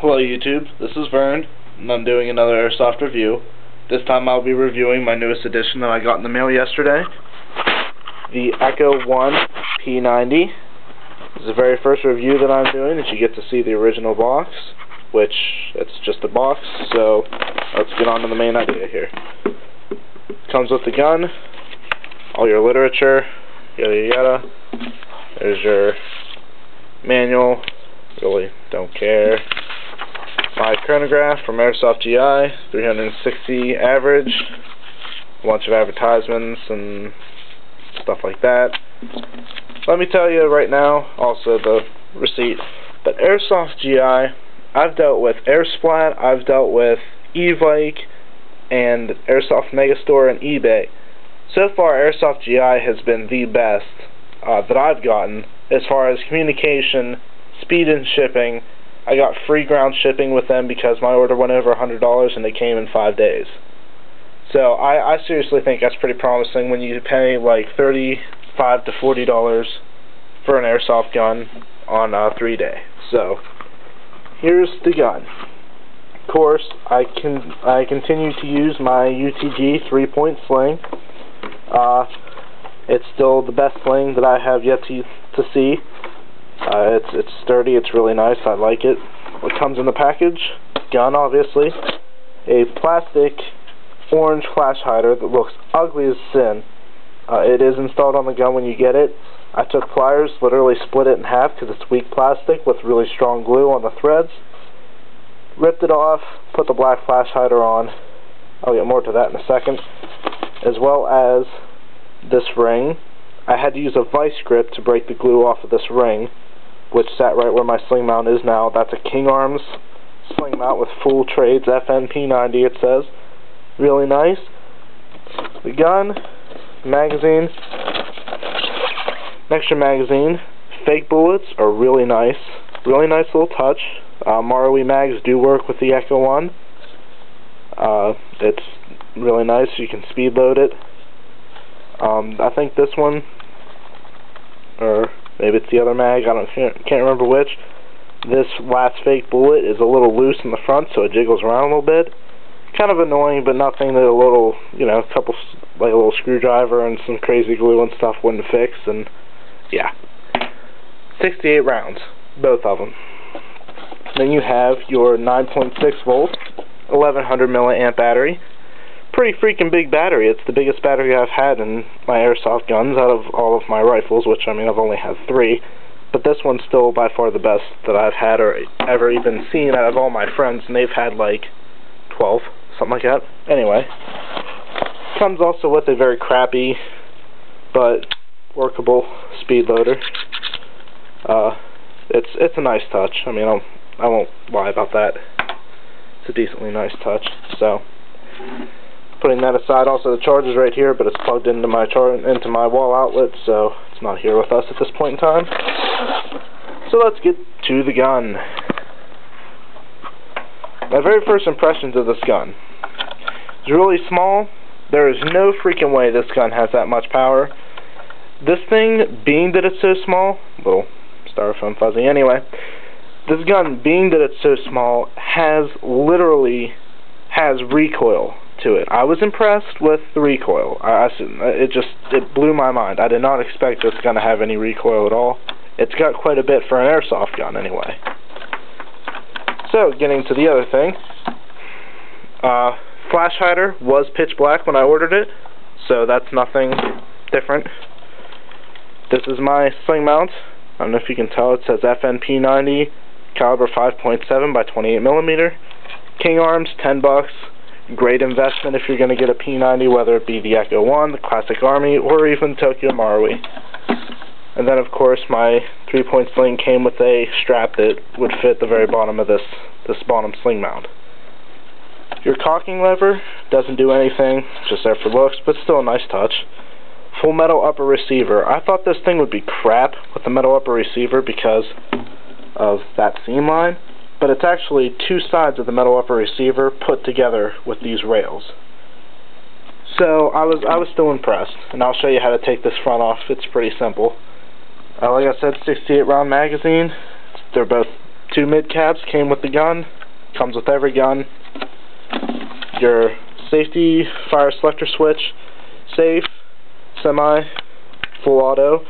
Hello YouTube, this is Vern, and I'm doing another Airsoft review. This time I'll be reviewing my newest edition that I got in the mail yesterday. The Echo 1 P90. This is the very first review that I'm doing, and you get to see the original box, which it's just a box, so let's get on to the main idea here. Comes with the gun, all your literature, yada yada. There's your manual, really don't care. My chronograph from Airsoft GI, 360 average, a bunch of advertisements and stuff like that. Let me tell you right now, also the receipt, but Airsoft GI, I've dealt with Airsplat, I've dealt with e-Vike, and Airsoft Megastore and eBay. So far, Airsoft GI has been the best that I've gotten as far as communication, speed and shipping. I got free ground shipping with them because my order went over $100 and it came in 5 days. So I seriously think that's pretty promising when you pay like $35 to $40 for an airsoft gun on a 3-day. So here's the gun. Of course, I continue to use my UTG 3-point sling. It's still the best sling that I have yet to see. It's sturdy, it's really nice, I like it. What comes in the package? Gun, obviously. A plastic orange flash hider that looks ugly as sin. It is installed on the gun when you get it. I took pliers, literally split it in half because it's weak plastic with really strong glue on the threads. Ripped it off, put the black flash hider on. I'll get more to that in a second. As well as this ring. I had to use a vice grip to break the glue off of this ring, which sat right where my sling mount is now. That's a King Arms sling mount with full trades, FN P90 it says. Really nice. The gun, magazine, an extra magazine. Fake bullets are really nice. Really nice little touch. Moron mags do work with the Echo 1. It's really nice. You can speed load it. I think this one, or maybe it's the other mag, can't remember which. This last fake bullet is a little loose in the front, so it jiggles around a little bit. Kind of annoying, but nothing that a little, like a little screwdriver and some crazy glue and stuff wouldn't fix, and yeah. 68 rounds, both of them. Then you have your 9.6 volt, 1100 milliamp battery. Pretty freaking big battery. It's the biggest battery I've had in my airsoft guns out of all of my rifles, which I mean I've only had 3, but this one's still by far the best that I've had or ever even seen out of all my friends, and they've had like 12, something like that. Anyway, comes also with a very crappy but workable speed loader. It's a nice touch. I mean I won't lie about that. It's a decently nice touch. So putting that aside, also the charger's right here, but it's plugged into my wall outlet, so it's not here with us at this point in time. So let's get to the gun. My very first impressions of this gun. It's really small. There is no freaking way this gun has that much power. This thing, being that it's so small, little styrofoam fuzzy anyway, this gun, being that it's so small, literally has recoil to it. I was impressed with the recoil. It blew my mind. I did not expect this gun to have any recoil at all. It's got quite a bit for an airsoft gun anyway. So, getting to the other thing. Flash hider was pitch black when I ordered it, so that's nothing different. This is my sling mount. I don't know if you can tell, it says FN P90, caliber 5.7 by 28mm. King Arms, $10. Great investment if you're going to get a P90, whether it be the Echo 1, the Classic Army, or even Tokyo Marui. And then, of course, my 3-point sling came with a strap that would fit the very bottom of this bottom sling mount. Your cocking lever doesn't do anything, just there for looks, but still a nice touch. Full metal upper receiver. I thought this thing would be crap with the metal upper receiver because of that seam line, but it's actually 2 sides of the metal upper receiver put together with these rails. So I was still impressed, and I'll show you how to take this front off. It's pretty simple. Like I said, 68 round magazine. They're both 2 mid caps came with the gun. Comes with every gun. Your safety fire selector switch, safe, semi, full auto.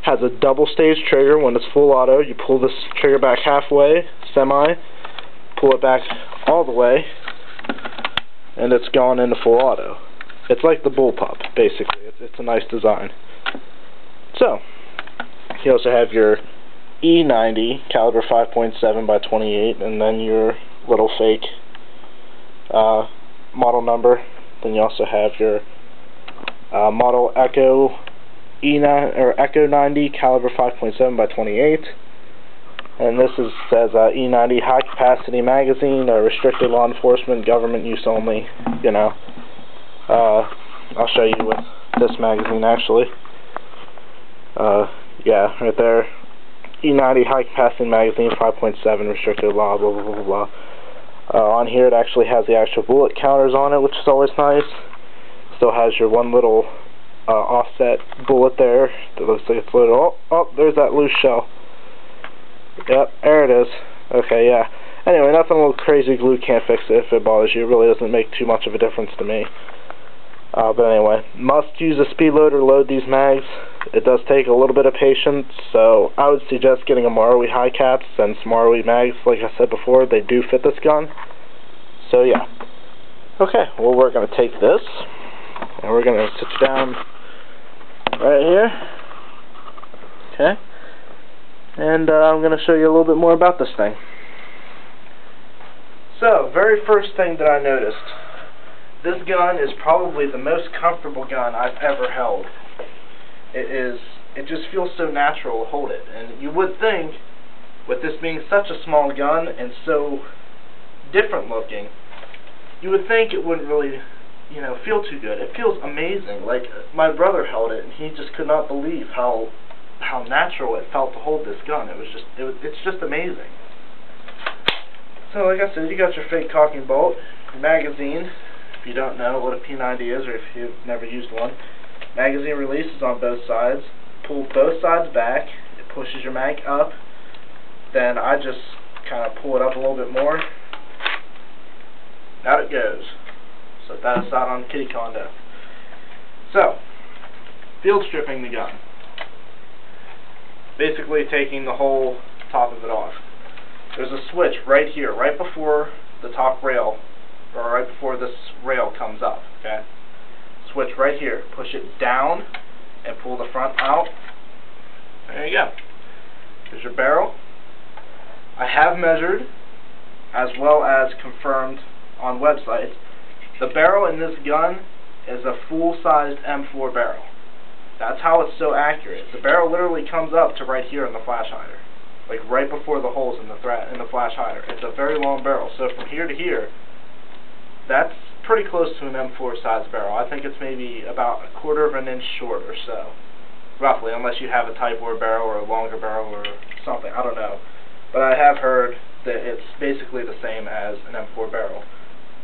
Has a double stage trigger. When it's full auto, you pull this trigger back halfway, semi, pull it back all the way, and it's gone into full auto. It's like the bullpup, basically. It's a nice design. So, you also have your E90 caliber 5.7 by 28, and then your little fake model number. Then you also have your model Echo E9 or Echo 90 caliber 5.7 by 28, and this says E90 high capacity magazine, restricted law enforcement, government use only. You know, I'll show you with this magazine actually. Yeah, right there. E90 high capacity magazine 5.7 restricted law, blah blah blah blah. On here it actually has the actual bullet counters on it, which is always nice. Still has your one little offset bullet there that looks like it's loaded. Oh, there's that loose shell. Yep, there it is. Okay, yeah. Anyway, nothing a little crazy glue can't fix it if it bothers you. It really doesn't make too much of a difference to me. But anyway, must use a speed loader to load these mags. It does take a little bit of patience, so I would suggest getting a Marui high caps, since Marui mags, like I said before, they do fit this gun. So yeah. Okay, well we're going to take this, and we're going to sit you down right here. Okay. And I'm going to show you a little bit more about this thing. So, very first thing that I noticed. This gun is probably the most comfortable gun I've ever held. It just feels so natural to hold it. And you would think, with this being such a small gun and so different looking, you would think it wouldn't really, you know, feel too good. It feels amazing. Like, my brother held it and he just could not believe how natural it felt to hold this gun. It's just amazing. So like I said, you got your fake cocking bolt, your magazine. If you don't know what a P90 is, or if you've never used one, magazine release is on both sides. Pull both sides back, it pushes your mag up. Then I just kind of pull it up a little bit more. Out it goes. Set that aside on the kitty condo. So, field stripping the gun. Basically taking the whole top of it off. There's a switch right here, right before the top rail, or right before this rail comes up, okay? Switch right here. Push it down and pull the front out. There you go. Here's your barrel. I have measured, as well as confirmed on websites, the barrel in this gun is a full-sized M4 barrel. That's how it's so accurate. The barrel literally comes up to right here in the flash hider, like right before the holes in the flash hider. It's a very long barrel, so from here to here, that's pretty close to an M4 size barrel. I think it's maybe about 1/4 of an inch short or so, roughly, unless you have a Type 4 barrel or a longer barrel or something. I don't know, but I have heard that it's basically the same as an M4 barrel.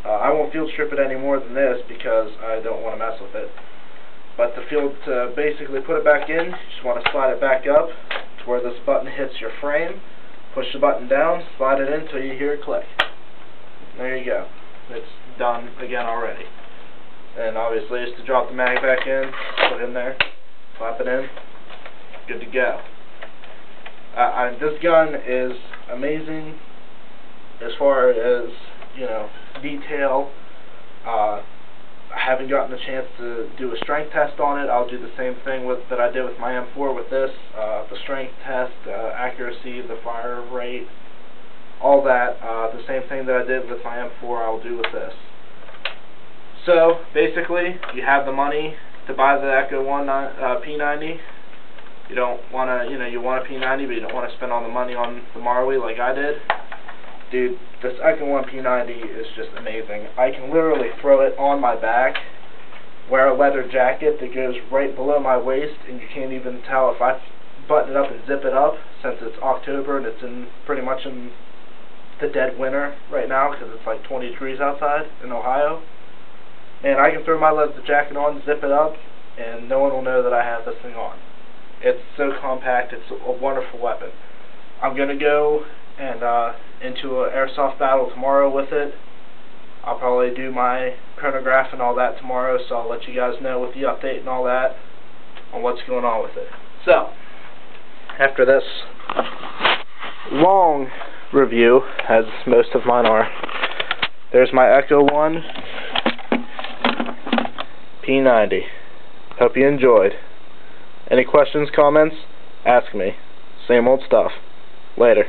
I won't field strip it any more than this because I don't want to mess with it. But to basically put it back in, you just want to slide it back up to where this button hits your frame. Push the button down, slide it in until you hear it click. There you go. It's done again already. And obviously just to drop the mag back in, put it in there, slap it in, good to go. This gun is amazing as far as, you know, detail. I haven't gotten a chance to do a strength test on it. I'll do the same thing that I did with my M4 with this. The strength test, accuracy, the fire rate, all that. The same thing that I did with my M4 I'll do with this. So basically, you have the money to buy the Echo 1 P90. You don't want to, you know, you want a P90, but you don't want to spend all the money on the Marui like I did. Dude, this Echo 1 P90 is just amazing. I can literally throw it on my back, wear a leather jacket that goes right below my waist, and you can't even tell if I button it up and zip it up, since it's October and it's pretty much in the dead winter right now because it's like 20 degrees outside in Ohio. And I can throw my leather jacket on, zip it up, and no one will know that I have this thing on. It's so compact. It's a wonderful weapon. I'm going to go and into an airsoft battle tomorrow with it. I'll probably do my chronograph and all that tomorrow, so I'll let you guys know with the update and all that on what's going on with it. So, after this long review, as most of mine are, there's my Echo 1 P90. Hope you enjoyed. Any questions, comments? Ask me. Same old stuff. Later.